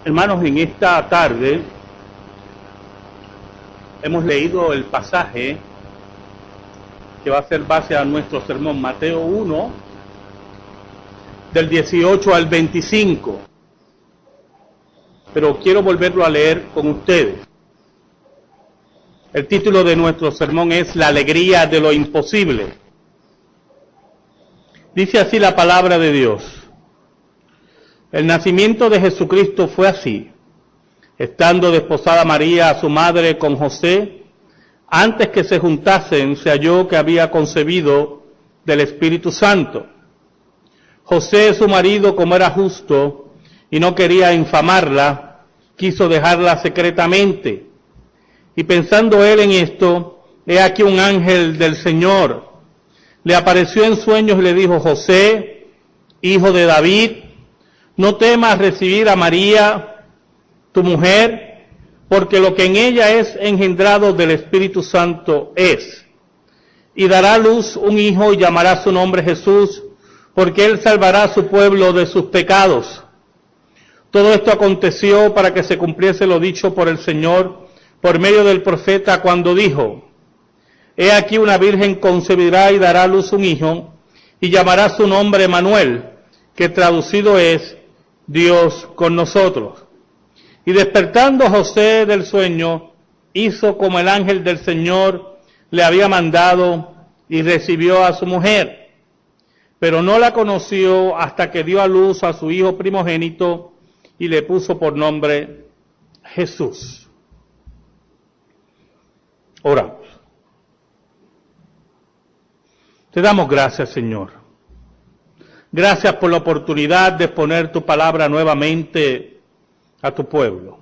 Hermanos, en esta tarde hemos leído el pasaje que va a ser base a nuestro sermón, Mateo 1, del 18 al 25. Pero quiero volverlo a leer con ustedes. El título de nuestro sermón es La alegría de lo imposible. Dice así la palabra de Dios. El nacimiento de Jesucristo fue así. Estando desposada María, su madre, con José, antes que se juntasen, se halló que había concebido del Espíritu Santo. José, su marido, como era justo y no quería infamarla, quiso dejarla secretamente. Y pensando él en esto, he aquí un ángel del Señor le apareció en sueños y le dijo: José, hijo de David, no temas recibir a María, tu mujer, porque lo que en ella es engendrado del Espíritu Santo es. Y dará a luz un hijo y llamará su nombre Jesús, porque él salvará a su pueblo de sus pecados. Todo esto aconteció para que se cumpliese lo dicho por el Señor por medio del profeta cuando dijo: He aquí una virgen concebirá y dará a luz un hijo, y llamará su nombre Emmanuel, que traducido es Dios con nosotros. Y despertando José del sueño, hizo como el ángel del Señor le había mandado y recibió a su mujer. Pero no la conoció hasta que dio a luz a su hijo primogénito y le puso por nombre Jesús. Oramos. Te damos gracias, Señor. Gracias por la oportunidad de poner tu palabra nuevamente a tu pueblo.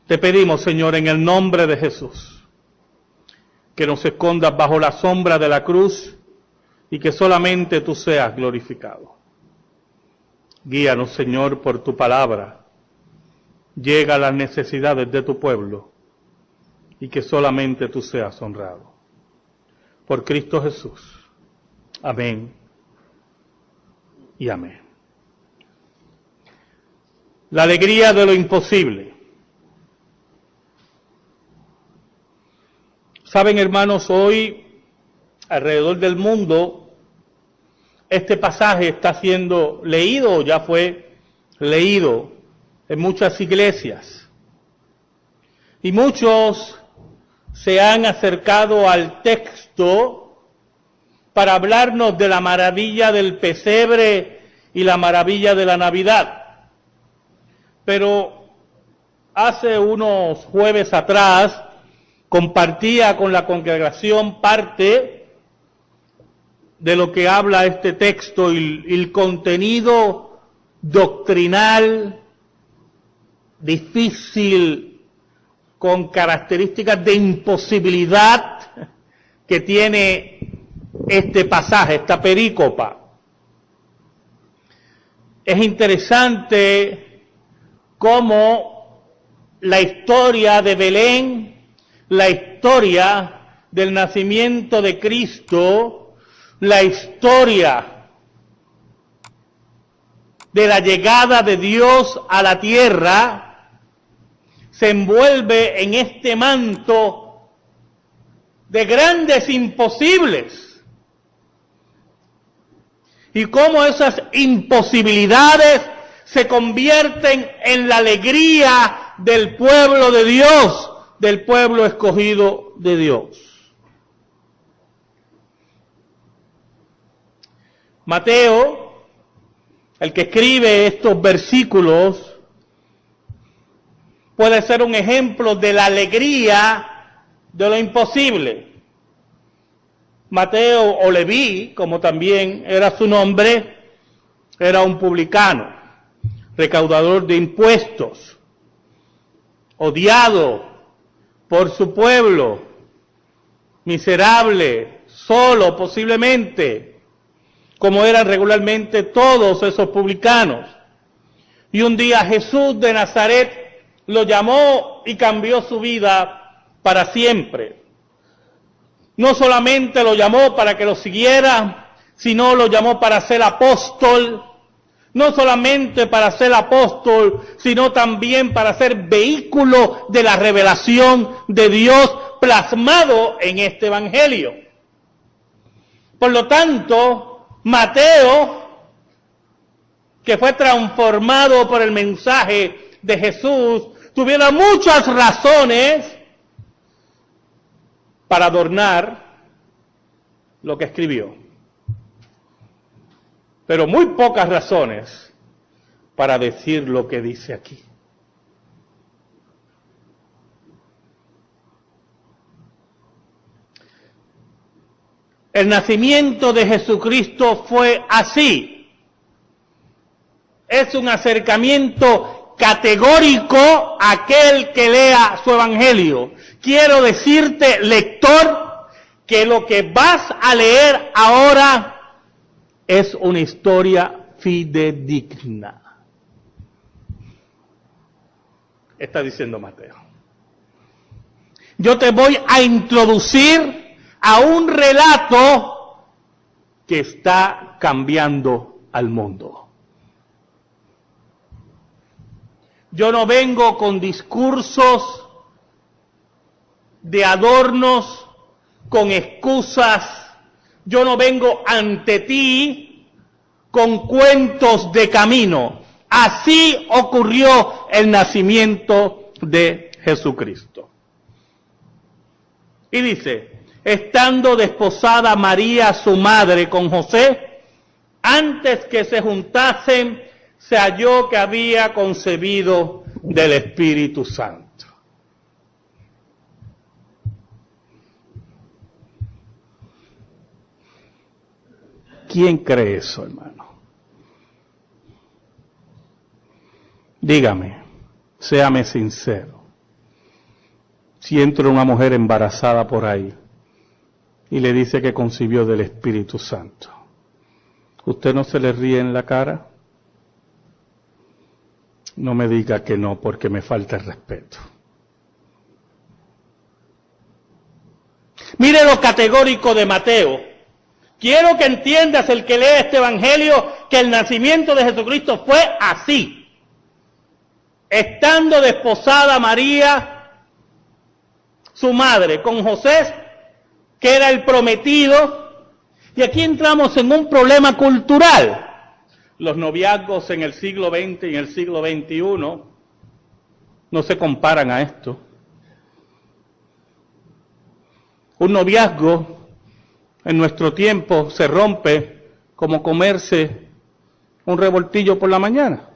Te pedimos, Señor, en el nombre de Jesús, que nos escondas bajo la sombra de la cruz y que solamente tú seas glorificado. Guíanos, Señor, por tu palabra. Llega a las necesidades de tu pueblo y que solamente tú seas honrado. Por Cristo Jesús. Amén y amén. La alegría de lo imposible. Saben, hermanos, hoy alrededor del mundo este pasaje está siendo leído, ya fue leído en muchas iglesias. Y muchos se han acercado al texto para hablarnos de la maravilla del pesebre y la maravilla de la Navidad. Pero hace unos jueves atrás compartía con la congregación parte de lo que habla este texto y el contenido doctrinal difícil, con características de imposibilidad que tiene este pasaje, esta perícopa. Es interesante cómo la historia de Belén, la historia del nacimiento de Cristo, la historia de la llegada de Dios a la tierra, se envuelve en este manto de grandes imposibles. Y cómo esas imposibilidades se convierten en la alegría del pueblo de Dios, del pueblo escogido de Dios. Mateo, el que escribe estos versículos, puede ser un ejemplo de la alegría de lo imposible. Mateo o Leví, como también era su nombre, era un publicano, recaudador de impuestos, odiado por su pueblo, miserable, solo posiblemente, como eran regularmente todos esos publicanos. Y un día Jesús de Nazaret lo llamó y cambió su vida para siempre. No solamente lo llamó para que lo siguiera, sino lo llamó para ser apóstol, no solamente para ser apóstol, sino también para ser vehículo de la revelación de Dios plasmado en este evangelio. Por lo tanto, Mateo, que fue transformado por el mensaje de Jesús, tuviera muchas razones para adornar lo que escribió, pero muy pocas razones para decir lo que dice aquí. El nacimiento de Jesucristo fue así. Es un acercamiento categórico a aquel que lea su evangelio. Quiero decirte, lector, que lo que vas a leer ahora es una historia fidedigna. Está diciendo Mateo. Yo te voy a introducir a un relato que está cambiando al mundo. Yo no vengo con discursos de adornos, con excusas. Yo no vengo ante ti con cuentos de camino. Así ocurrió el nacimiento de Jesucristo. Y dice, estando desposada María, su madre, con José, antes que se juntasen, se halló que había concebido del Espíritu Santo. ¿Quién cree eso, hermano? Dígame, séame sincero. Si entra una mujer embarazada por ahí y le dice que concibió del Espíritu Santo, ¿usted no se le ríe en la cara? No me diga que no, porque me falta el respeto. Mire lo categórico de Mateo. Quiero que entiendas, el que lee este evangelio, que el nacimiento de Jesucristo fue así. Estando desposada María, su madre, con José, que era el prometido, y aquí entramos en un problema cultural. Los noviazgos en el siglo XX y en el siglo XXI no se comparan a esto. Un noviazgo en nuestro tiempo se rompe como comerse un revoltillo por la mañana.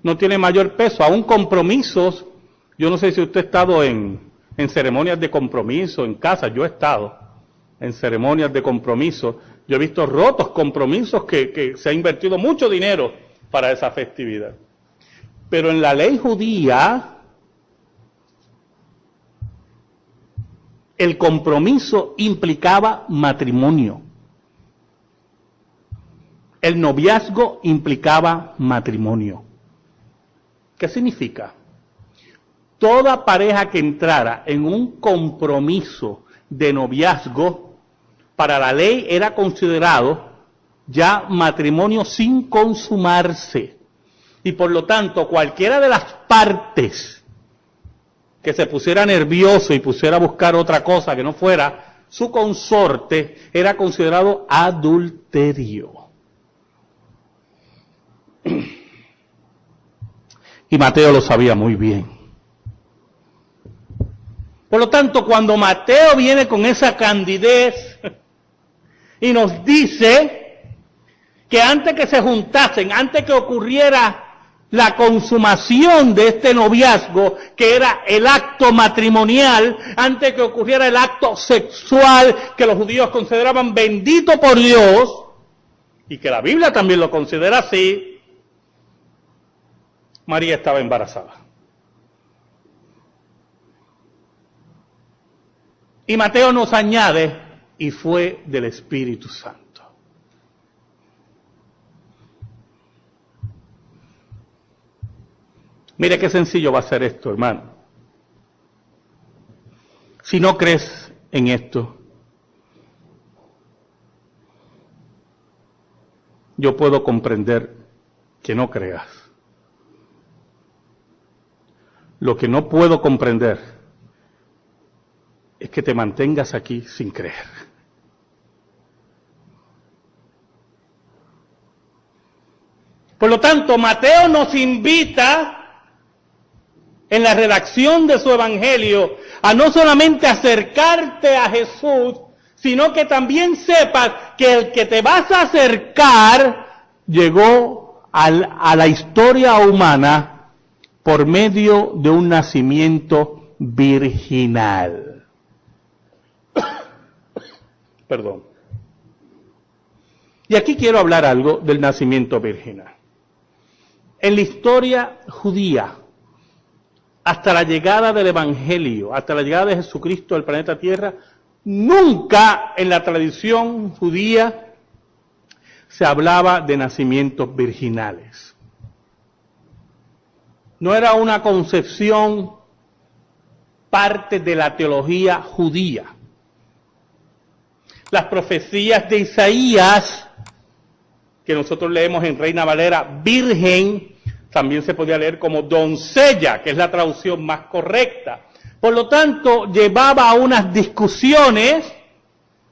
No tiene mayor peso, aún compromisos. Yo no sé si usted ha estado en ceremonias de compromiso en casa. Yo he estado en ceremonias de compromiso. Yo he visto rotos compromisos que se ha invertido mucho dinero para esa festividad. Pero en la ley judía, el compromiso implicaba matrimonio. El noviazgo implicaba matrimonio. ¿Qué significa? Toda pareja que entrara en un compromiso de noviazgo, para la ley era considerado ya matrimonio sin consumarse. Y por lo tanto, cualquiera de las partes que se pusiera nervioso y pusiera a buscar otra cosa que no fuera su consorte, era considerado adulterio. Y Mateo lo sabía muy bien. Por lo tanto, cuando Mateo viene con esa candidez y nos dice que antes que se juntasen, antes que ocurriera la consumación de este noviazgo, que era el acto matrimonial, antes que ocurriera el acto sexual que los judíos consideraban bendito por Dios, y que la Biblia también lo considera así, María estaba embarazada. Y Mateo nos añade, y fue del Espíritu Santo. Mire qué sencillo va a ser esto, hermano. Si no crees en esto, yo puedo comprender que no creas. Lo que no puedo comprender es que te mantengas aquí sin creer. Por lo tanto, Mateo nos invita en la redacción de su evangelio a no solamente acercarte a Jesús, sino que también sepas que el que te vas a acercar llegó a la historia humana por medio de un nacimiento virginal. Perdón. Y aquí quiero hablar algo del nacimiento virginal. En la historia judía, hasta la llegada del Evangelio, hasta la llegada de Jesucristo al planeta Tierra, nunca en la tradición judía se hablaba de nacimientos virginales. No era una concepción parte de la teología judía. Las profecías de Isaías, que nosotros leemos en Reina Valera, virgen, también se podía leer como doncella, que es la traducción más correcta. Por lo tanto, llevaba a unas discusiones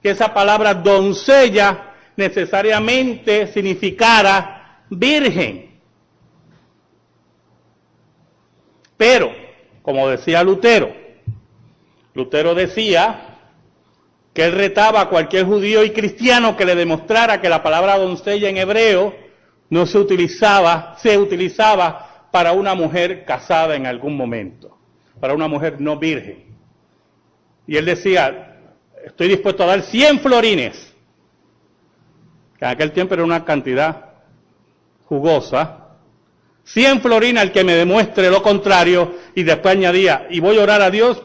que esa palabra doncella necesariamente significara virgen. Pero, como decía Lutero decía que él retaba a cualquier judío y cristiano que le demostrara que la palabra doncella en hebreo no se utilizaba para una mujer casada en algún momento, para una mujer no virgen. Y él decía, estoy dispuesto a dar 100 florines, que en aquel tiempo era una cantidad jugosa, 100 florines al que me demuestre lo contrario, y después añadía, y voy a orar a Dios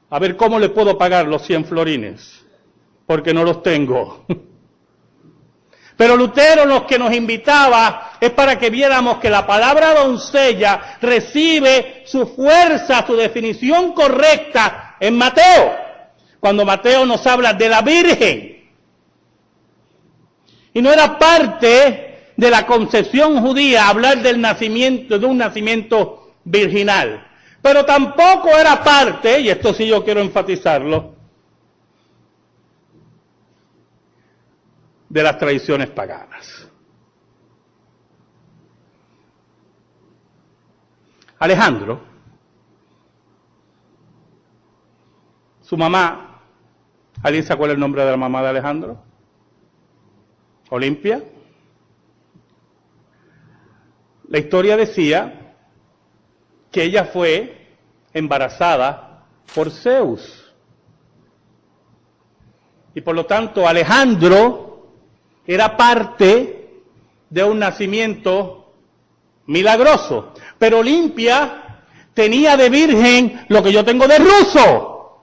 a ver cómo le puedo pagar los 100 florines, porque no los tengo. Pero Lutero lo que nos invitaba es para que viéramos que la palabra doncella recibe su fuerza, su definición correcta en Mateo, cuando Mateo nos habla de la Virgen. Y no era parte de la concepción judía hablar del nacimiento, de un nacimiento virginal. Pero tampoco era parte, y esto sí yo quiero enfatizarlo, de las tradiciones paganas. Alejandro, su mamá, ¿alguien se acuerda el nombre de la mamá de Alejandro? Olimpia. La historia decía que ella fue embarazada por Zeus. Y por lo tanto Alejandro era parte de un nacimiento milagroso. Pero Olimpia tenía de virgen lo que yo tengo de ruso.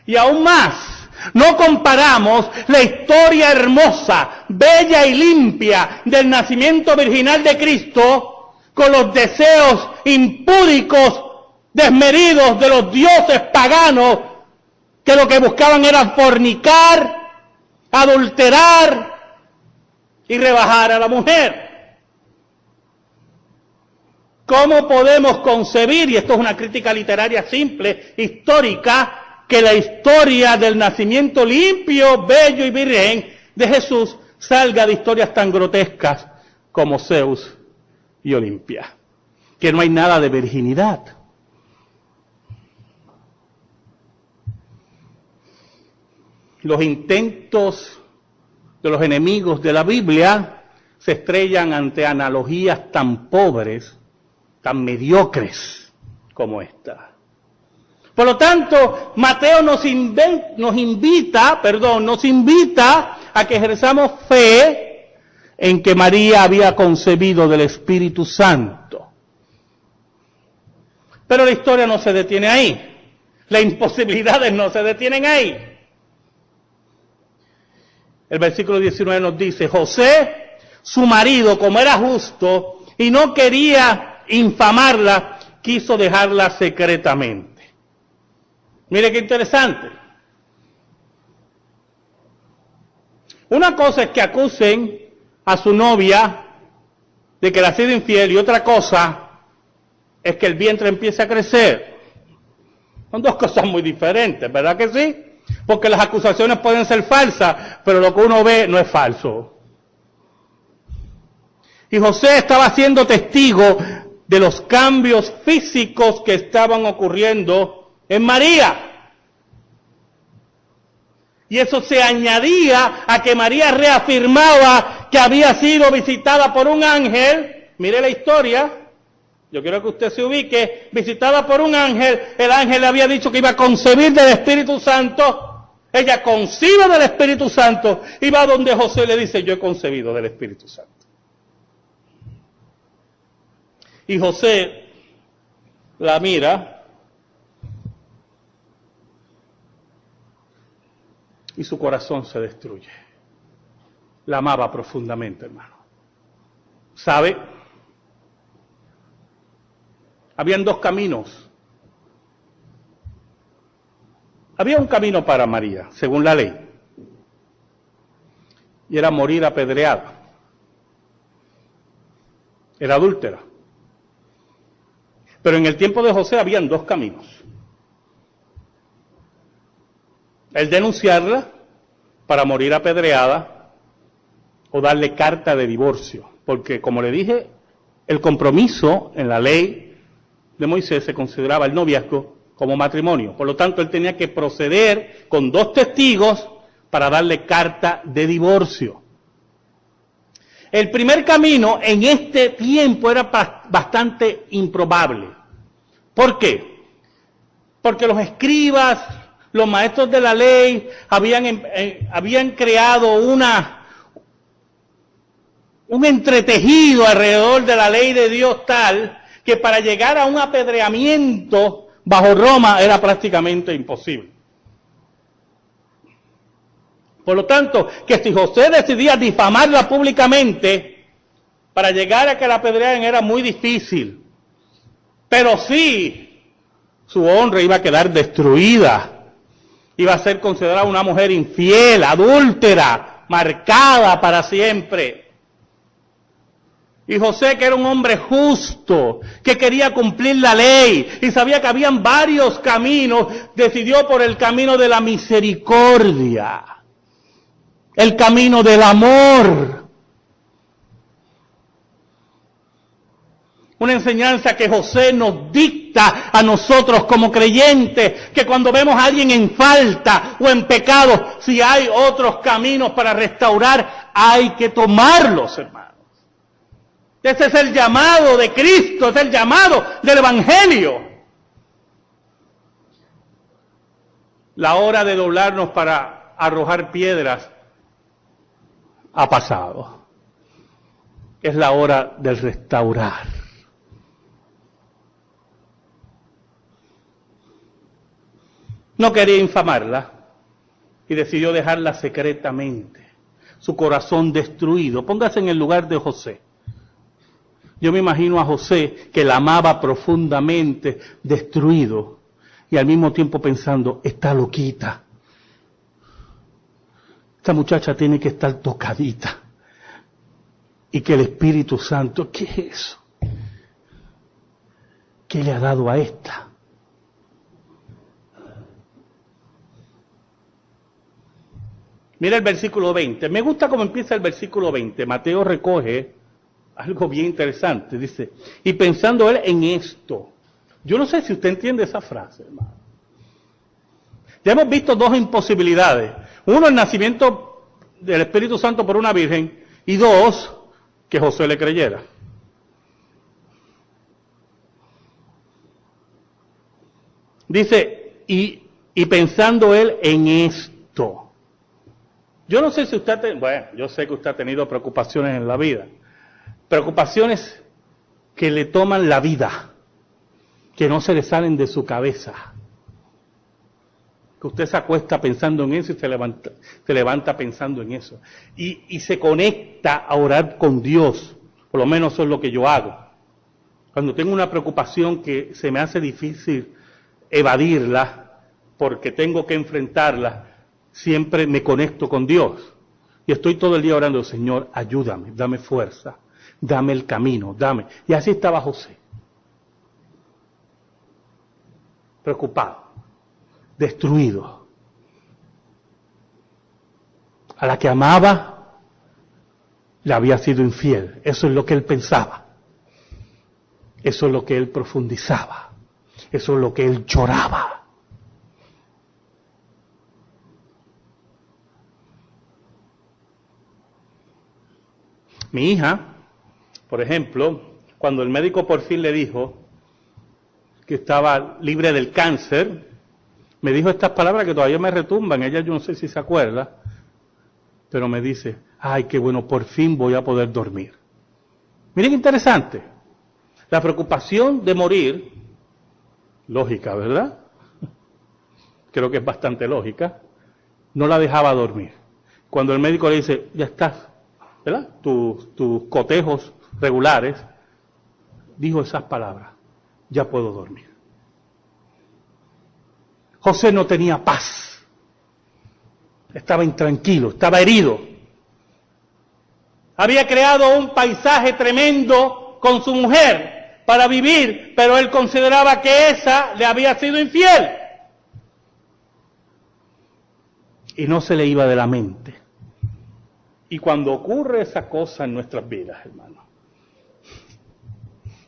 Y aún más, no comparamos la historia hermosa, bella y limpia del nacimiento virginal de Cristo con los deseos impúdicos, desmedidos de los dioses paganos que lo que buscaban era fornicar, adulterar y rebajar a la mujer. ¿Cómo podemos concebir, y esto es una crítica literaria simple, histórica, que la historia del nacimiento limpio, bello y virgen de Jesús salga de historias tan grotescas como Zeus y Olimpia? Que no hay nada de virginidad. Los intentos de los enemigos de la Biblia se estrellan ante analogías tan pobres, tan mediocres como esta. Por lo tanto, Mateo nos invita a que ejerzamos fe en que María había concebido del Espíritu Santo. Pero la historia no se detiene ahí. Las imposibilidades no se detienen ahí. El versículo 19 nos dice, José, su marido, como era justo y no quería infamarla, quiso dejarla secretamente. Mire qué interesante. Una cosa es que acusen a su novia de que le ha sido infiel y otra cosa es que el vientre empiece a crecer. Son dos cosas muy diferentes, ¿verdad que sí? Porque las acusaciones pueden ser falsas, pero lo que uno ve no es falso. Y José estaba siendo testigo de los cambios físicos que estaban ocurriendo en María. Y eso se añadía a que María reafirmaba que había sido visitada por un ángel. Mire la historia. Yo quiero que usted se ubique. Visitada por un ángel. El ángel le había dicho que iba a concebir del Espíritu Santo. Ella concibe del Espíritu Santo. Y va donde José le dice, yo he concebido del Espíritu Santo. Y José la mira. Y su corazón se destruye. La amaba profundamente, hermano. ¿Sabe? Habían dos caminos. Había un camino para María, según la ley. Y era morir apedreada. Era adúltera. Pero en el tiempo de José habían dos caminos. El denunciarla para morir apedreada o darle carta de divorcio. Porque, como le dije, el compromiso en la ley de Moisés se consideraba el noviazgo como matrimonio. Por lo tanto, él tenía que proceder con dos testigos para darle carta de divorcio. El primer camino en este tiempo era bastante improbable. ¿Por qué? Porque los escribas, los maestros de la ley habían creado un entretejido alrededor de la ley de Dios tal que para llegar a un apedreamiento bajo Roma era prácticamente imposible. Por lo tanto, que si José decidía difamarla públicamente, para llegar a que la apedrearan era muy difícil. Pero sí, su honra iba a quedar destruida. Iba a ser considerada una mujer infiel, adúltera, marcada para siempre. Y José, que era un hombre justo, que quería cumplir la ley y sabía que habían varios caminos, decidió por el camino de la misericordia, el camino del amor. Una enseñanza que José nos dicta a nosotros como creyentes, que cuando vemos a alguien en falta o en pecado, si hay otros caminos para restaurar, hay que tomarlos, hermanos. Ese es el llamado de Cristo, es el llamado del Evangelio. La hora de doblarnos para arrojar piedras ha pasado. Es la hora del restaurar. No quería infamarla y decidió dejarla secretamente. Su corazón destruido. Póngase en el lugar de José. Yo me imagino a José que la amaba profundamente, destruido, y al mismo tiempo pensando, está loquita. Esta muchacha tiene que estar tocadita. Y que el Espíritu Santo, ¿qué es eso? ¿Qué le ha dado a esta? Mira el versículo 20. Me gusta cómo empieza el versículo 20. Mateo recoge algo bien interesante. Dice, y pensando él en esto. Yo no sé si usted entiende esa frase, hermano. Ya hemos visto dos imposibilidades. Uno, el nacimiento del Espíritu Santo por una virgen. Y dos, que José le creyera. Dice, y pensando él en esto. Yo no sé si usted, yo sé que usted ha tenido preocupaciones en la vida. Preocupaciones que le toman la vida, que no se le salen de su cabeza. Que usted se acuesta pensando en eso y se levanta pensando en eso. Y se conecta a orar con Dios. Por lo menos eso es lo que yo hago. Cuando tengo una preocupación que se me hace difícil evadirla, porque tengo que enfrentarla, siempre me conecto con Dios. Y estoy todo el día orando, Señor, ayúdame, dame fuerza, dame el camino, dame. Y así estaba José. Preocupado, destruido. A la que amaba, le había sido infiel. Eso es lo que él pensaba. Eso es lo que él profundizaba. Eso es lo que él lloraba. Mi hija, por ejemplo, cuando el médico por fin le dijo que estaba libre del cáncer, me dijo estas palabras que todavía me retumban. Ella, yo no sé si se acuerda, pero me dice, ay, qué bueno, por fin voy a poder dormir. Miren qué interesante. La preocupación de morir, lógica, ¿verdad? Creo que es bastante lógica, no la dejaba dormir. Cuando el médico le dice, ya estás, ¿verdad? Tus cotejos regulares, dijo esas palabras, ya puedo dormir. José no tenía paz, estaba intranquilo, estaba herido. Había creado un paisaje tremendo con su mujer para vivir, pero él consideraba que esa le había sido infiel. Y no se le iba de la mente. Y cuando ocurre esa cosa en nuestras vidas, hermano,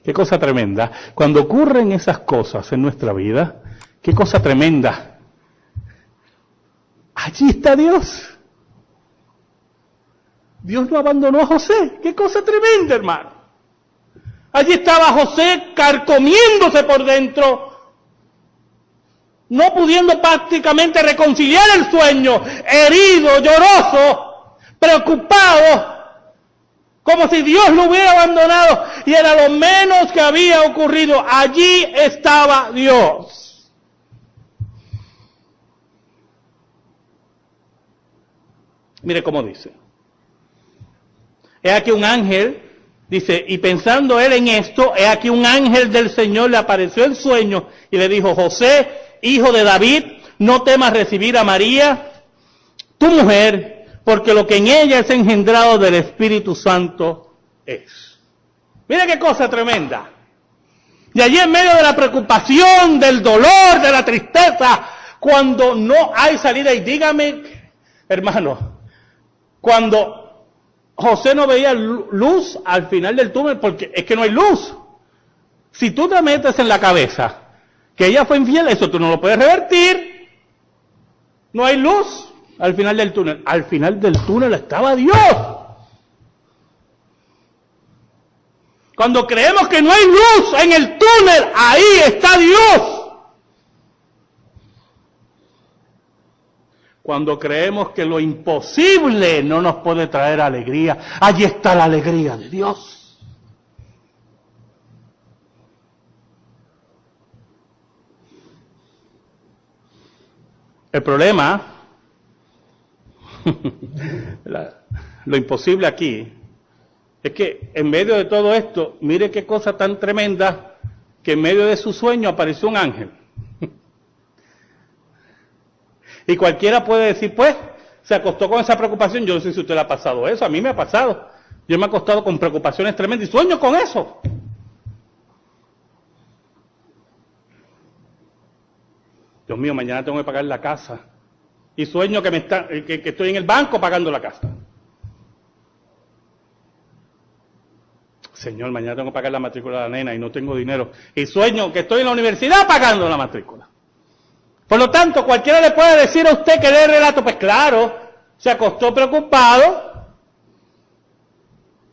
qué cosa tremenda. Cuando ocurren esas cosas en nuestra vida, qué cosa tremenda. Allí está Dios. Dios no abandonó a José. Qué cosa tremenda, hermano. Allí estaba José carcomiéndose por dentro, no pudiendo prácticamente reconciliar el sueño, herido, lloroso, preocupado, como si Dios lo hubiera abandonado, y era lo menos que había ocurrido. Allí estaba Dios. Mire cómo dice. He aquí un ángel, dice, y pensando él en esto, he aquí un ángel del Señor le apareció en sueño y le dijo, José, hijo de David, no temas recibir a María, tu mujer, porque lo que en ella es engendrado del Espíritu Santo es. Mira qué cosa tremenda. Y allí en medio de la preocupación, del dolor, de la tristeza, cuando no hay salida, y dígame, hermano, cuando José no veía luz al final del túnel, porque es que no hay luz. Si tú te metes en la cabeza que ella fue infiel, eso tú no lo puedes revertir. No hay luz al final del túnel. Al final del túnel estaba Dios. Cuando creemos que no hay luz en el túnel, ahí está Dios. Cuando creemos que lo imposible no nos puede traer alegría, allí está la alegría de Dios. El problema, lo imposible aquí, es que en medio de todo esto, mire qué cosa tan tremenda, que en medio de su sueño apareció un ángel. Y cualquiera puede decir, pues, se acostó con esa preocupación. Yo no sé si a usted le ha pasado eso, a mí me ha pasado. Yo me he acostado con preocupaciones tremendas y sueño con eso. Dios mío, mañana tengo que pagar la casa. Y sueño que estoy en el banco pagando la casa. Señor, mañana tengo que pagar la matrícula de la nena y no tengo dinero. Y sueño que estoy en la universidad pagando la matrícula. Por lo tanto, cualquiera le puede decir a usted que lee el relato, pues claro, se acostó preocupado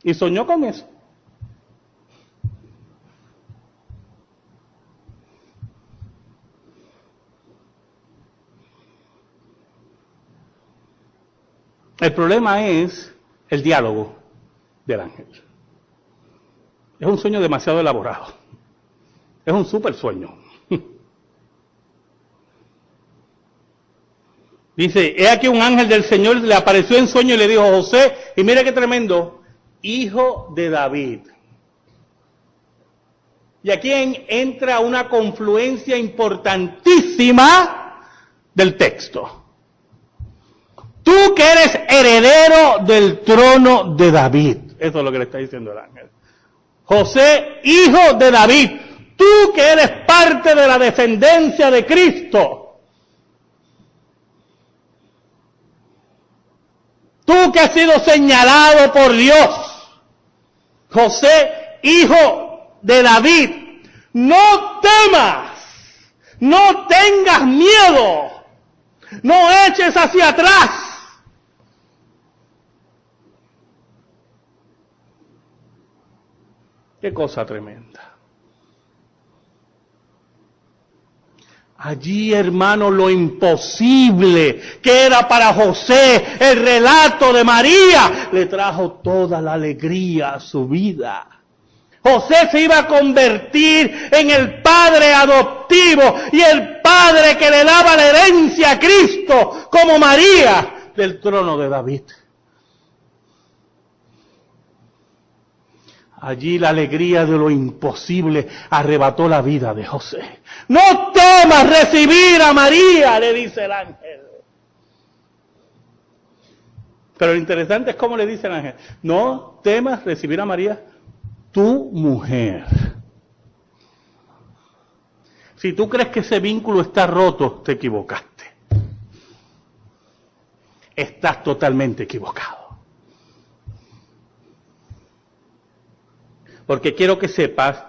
y soñó con eso. El problema es el diálogo del ángel. Es un sueño demasiado elaborado. Es un súper sueño. Dice, he aquí un ángel del Señor le apareció en sueño y le dijo, José, y mira qué tremendo, hijo de David. Y aquí entra una confluencia importantísima del texto. Tú que eres heredero del trono de David. Eso es lo que le está diciendo el ángel. José, hijo de David, tú que eres parte de la descendencia de Cristo. Tú que has sido señalado por Dios. José, hijo de David, no temas, no tengas miedo, no eches hacia atrás. Qué cosa tremenda. Allí, hermano, lo imposible que era para José, el relato de María, le trajo toda la alegría a su vida. José se iba a convertir en el padre adoptivo y el padre que le daba la herencia a Cristo, como María, del trono de David. Allí la alegría de lo imposible arrebató la vida de José. No temas recibir a María, le dice el ángel. Pero lo interesante es cómo le dice el ángel. No temas recibir a María, tu mujer. Si tú crees que ese vínculo está roto, te equivocaste. Estás totalmente equivocado. Porque quiero que sepas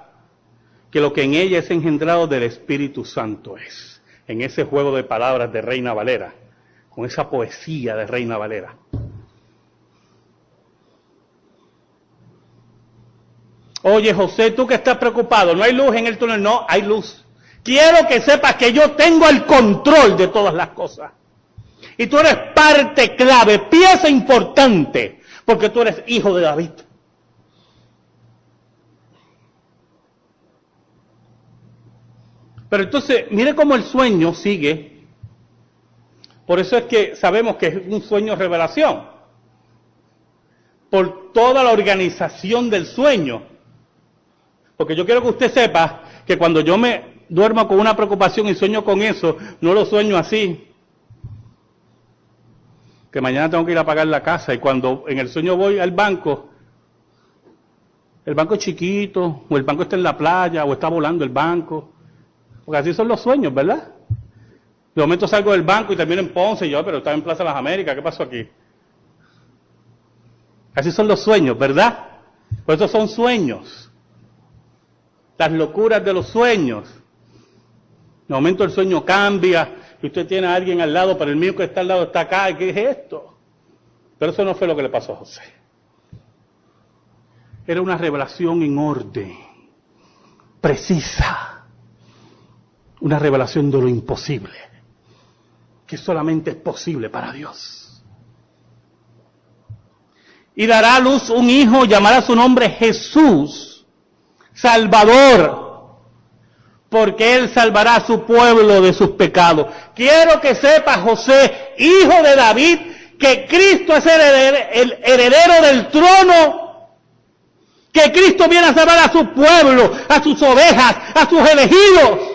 que lo que en ella es engendrado del Espíritu Santo es. En ese juego de palabras de Reina Valera, con esa poesía de Reina Valera. Oye, José, tú que estás preocupado, no hay luz en el túnel, no, hay luz. Quiero que sepas que yo tengo el control de todas las cosas. Y tú eres parte clave, pieza importante, porque tú eres hijo de David. Pero entonces, mire cómo el sueño sigue. Por eso es que sabemos que es un sueño revelación. Por toda la organización del sueño. Porque yo quiero que usted sepa que cuando yo me duermo con una preocupación y sueño con eso, no lo sueño así. Que mañana tengo que ir a pagar la casa y cuando en el sueño voy al banco, el banco es chiquito, o el banco está en la playa, o está volando el banco. Porque así son los sueños, ¿verdad? De momento salgo del banco y termino en Ponce y yo, pero estaba en Plaza de las Américas, ¿qué pasó aquí? Así son los sueños, ¿verdad? Por eso son sueños. Las locuras de los sueños. De momento el sueño cambia y usted tiene a alguien al lado, pero el mío que está al lado está acá. ¿Y qué es esto? Pero eso no fue lo que le pasó a José. Era una revelación en orden, precisa. Una revelación de lo imposible, que solamente es posible para Dios. Y dará a luz un hijo, llamará su nombre Jesús, Salvador, porque Él salvará a su pueblo de sus pecados. Quiero que sepa, José, hijo de David, que Cristo es el heredero del trono, que Cristo viene a salvar a su pueblo, a sus ovejas, a sus elegidos.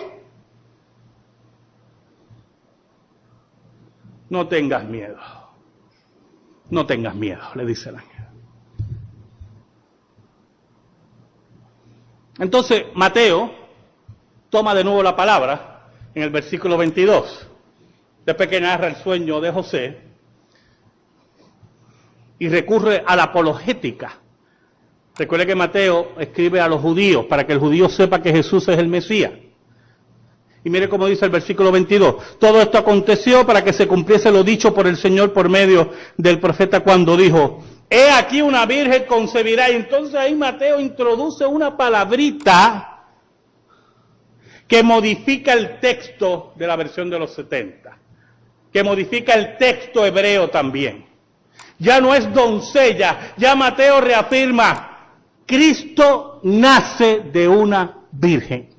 No tengas miedo. No tengas miedo, le dice el ángel. Entonces, Mateo toma de nuevo la palabra en el versículo 22. Después que narra el sueño de José y recurre a la apologética. Recuerde que Mateo escribe a los judíos para que el judío sepa que Jesús es el Mesías. Y mire cómo dice el versículo 22. Todo esto aconteció para que se cumpliese lo dicho por el Señor por medio del profeta cuando dijo, he aquí una virgen concebirá. Y entonces ahí Mateo introduce una palabrita que modifica el texto de la versión de los 70. Que modifica el texto hebreo también. Ya no es doncella, ya Mateo reafirma, Cristo nace de una virgen.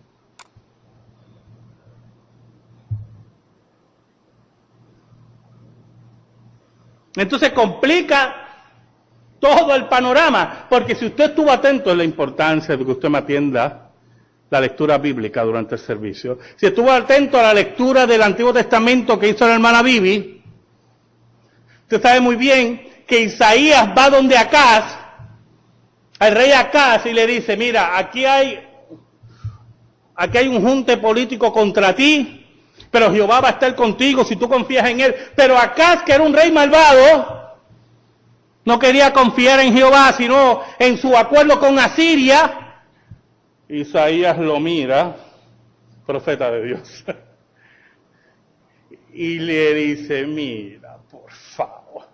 Entonces complica todo el panorama, porque si usted estuvo atento a la importancia de que usted me atienda la lectura bíblica durante el servicio, si estuvo atento a la lectura del Antiguo Testamento que hizo la hermana Bibi, Usted sabe muy bien que Isaías va donde Acaz, al rey Acaz, y le dice, mira, aquí hay un junte político contra ti, pero Jehová va a estar contigo si tú confías en él. Pero Acaz, que era un rey malvado, no quería confiar en Jehová, sino en su acuerdo con Asiria. Isaías lo mira, profeta de Dios, y le dice, mira, por favor,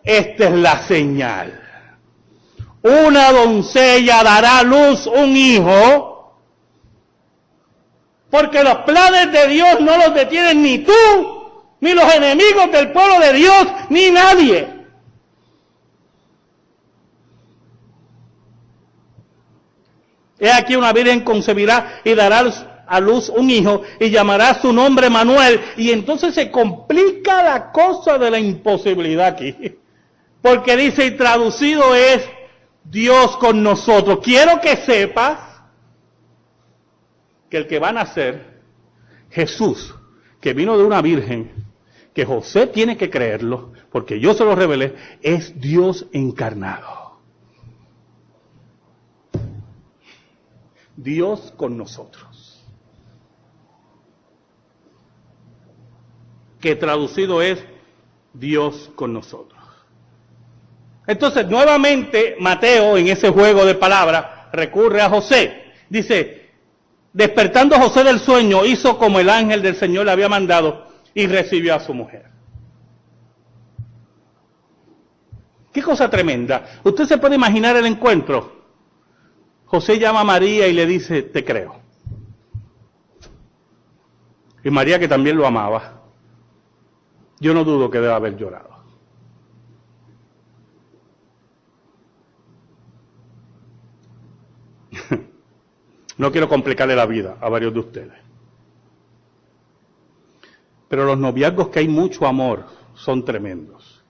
esta es la señal. Una doncella dará a luz un hijo, porque los planes de Dios no los detienen ni tú, ni los enemigos del pueblo de Dios, ni nadie. He aquí una virgen concebirá y dará a luz un hijo y llamará su nombre Manuel. Y entonces se complica la cosa de la imposibilidad aquí. Porque dice, y traducido es, Dios con nosotros. Quiero que sepas que el que va a nacer, Jesús, que vino de una virgen, que José tiene que creerlo, porque yo se lo revelé, es Dios encarnado. Dios con nosotros. Que traducido es Dios con nosotros. Entonces, nuevamente, Mateo, en ese juego de palabras, recurre a José. Dice, despertando José del sueño, hizo como el ángel del Señor le había mandado y recibió a su mujer. Qué cosa tremenda. Usted se puede imaginar el encuentro. José llama a María y le dice, te creo. Y María, que también lo amaba, yo no dudo que debe haber llorado. No quiero complicarle la vida a varios de ustedes. Pero los noviazgos que hay mucho amor son tremendos.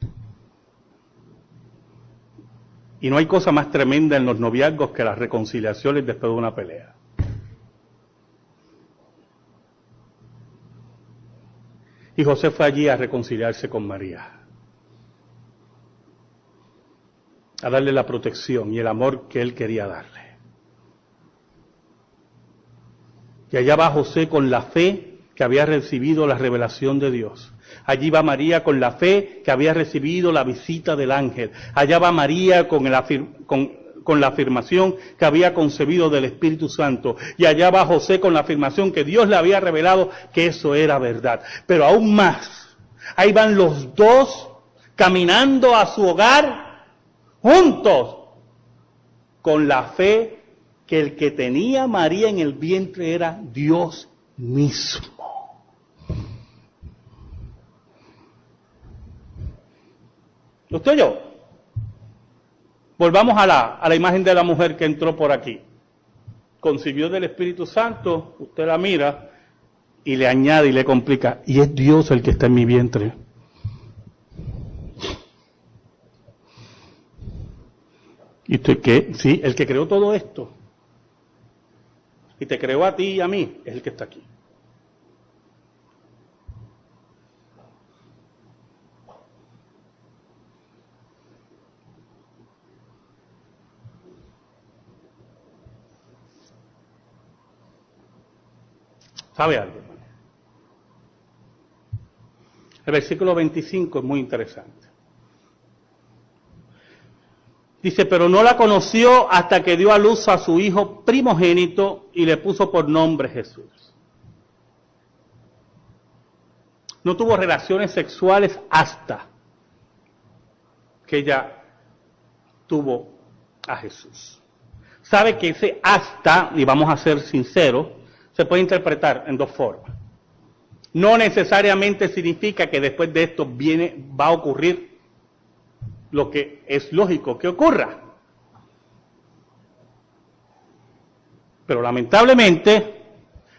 Y no hay cosa más tremenda en los noviazgos que las reconciliaciones después de una pelea. Y José fue allí a reconciliarse con María, a darle la protección y el amor que él quería darle. Y allá va José con la fe que había recibido la revelación de Dios. Allí va María con la fe que había recibido la visita del ángel. Allá va María con la afirmación que había concebido del Espíritu Santo. Y allá va José con la afirmación que Dios le había revelado que eso era verdad. Pero aún más, ahí van los dos caminando a su hogar juntos con la fe que el que tenía María en el vientre era Dios mismo. ¿Usted y yo? Volvamos a la imagen de la mujer que entró por aquí. Concibió del Espíritu Santo, usted la mira y le añade y le complica. Y es Dios el que está en mi vientre. ¿Y usted qué? Sí, el que creó todo esto. Y te creó a ti y a mí, es el que está aquí. ¿Sabe algo, hermano? El versículo 25 es muy interesante. Dice, pero no la conoció hasta que dio a luz a su hijo primogénito y le puso por nombre Jesús. No tuvo relaciones sexuales hasta que ella tuvo a Jesús. Sabe que ese hasta, y vamos a ser sinceros, se puede interpretar en dos formas. No necesariamente significa que después de esto va a ocurrir lo que es lógico que ocurra. Pero lamentablemente,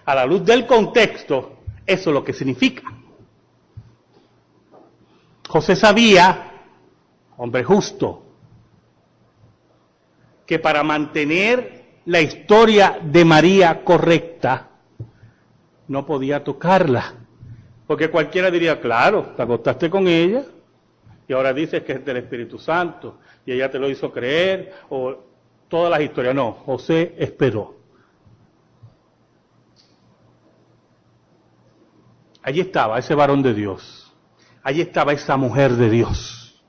a la luz del contexto, eso es lo que significa. José sabía, hombre justo, que para mantener la historia de María correcta, no podía tocarla. Porque cualquiera diría, claro, te acostaste con ella, Y ahora dices que es del Espíritu Santo y ella te lo hizo creer, o todas las historias. No, José esperó. Allí estaba ese varón de Dios. Allí estaba esa mujer de Dios.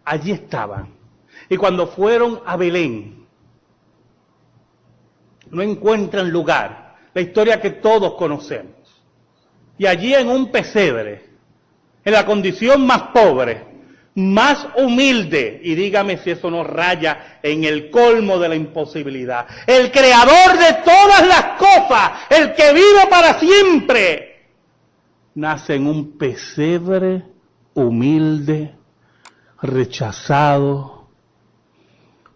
Allí estaban. Y cuando fueron a Belén, no encuentran lugar. La historia que todos conocemos. Y allí en un pesebre, en la condición más pobre, más humilde, y dígame si eso no raya en el colmo de la imposibilidad, el creador de todas las cosas, el que vive para siempre, nace en un pesebre humilde, rechazado,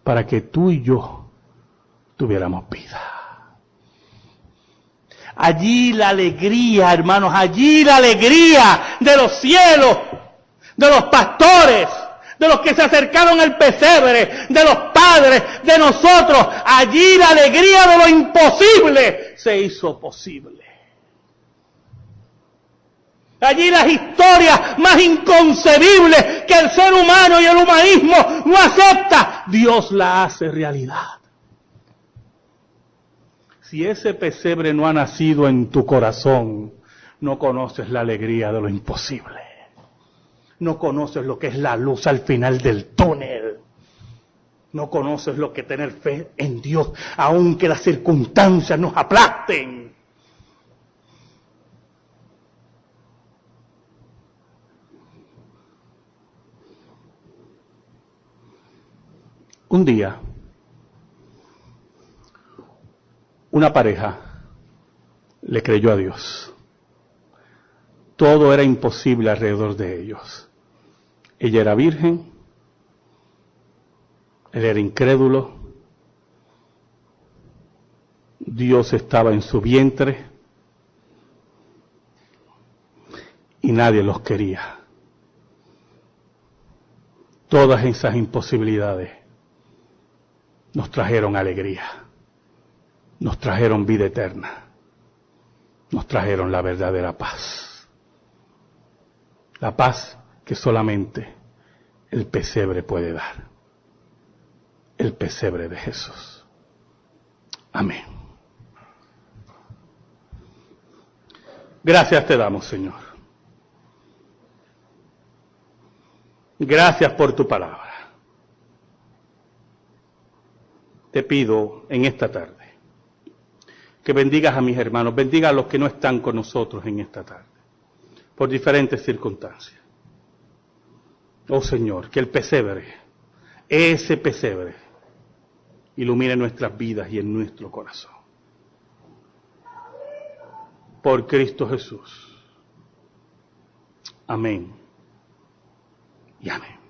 para que tú y yo tuviéramos vida. Allí la alegría, hermanos, allí la alegría de los cielos, de los pastores, de los que se acercaron al pesebre, de los padres, de nosotros. Allí la alegría de lo imposible se hizo posible. Allí las historias más inconcebibles que el ser humano y el humanismo no acepta, Dios la hace realidad. Si ese pesebre no ha nacido en tu corazón, no conoces la alegría de lo imposible. No conoces lo que es la luz al final del túnel. No conoces lo que es tener fe en Dios, aunque las circunstancias nos aplasten. Un día, una pareja le creyó a Dios. Todo era imposible alrededor de ellos. Ella era virgen, él era incrédulo, Dios estaba en su vientre y nadie los quería. Todas esas imposibilidades nos trajeron alegría. Nos trajeron vida eterna. Nos trajeron la verdadera paz. La paz que solamente el pesebre puede dar. El pesebre de Jesús. Amén. Gracias te damos, Señor. Gracias por tu palabra. Te pido en esta tarde que bendigas a mis hermanos, bendiga a los que no están con nosotros en esta tarde, por diferentes circunstancias. Oh Señor, que el pesebre, ese pesebre, ilumine nuestras vidas y en nuestro corazón. Por Cristo Jesús. Amén. Y amén.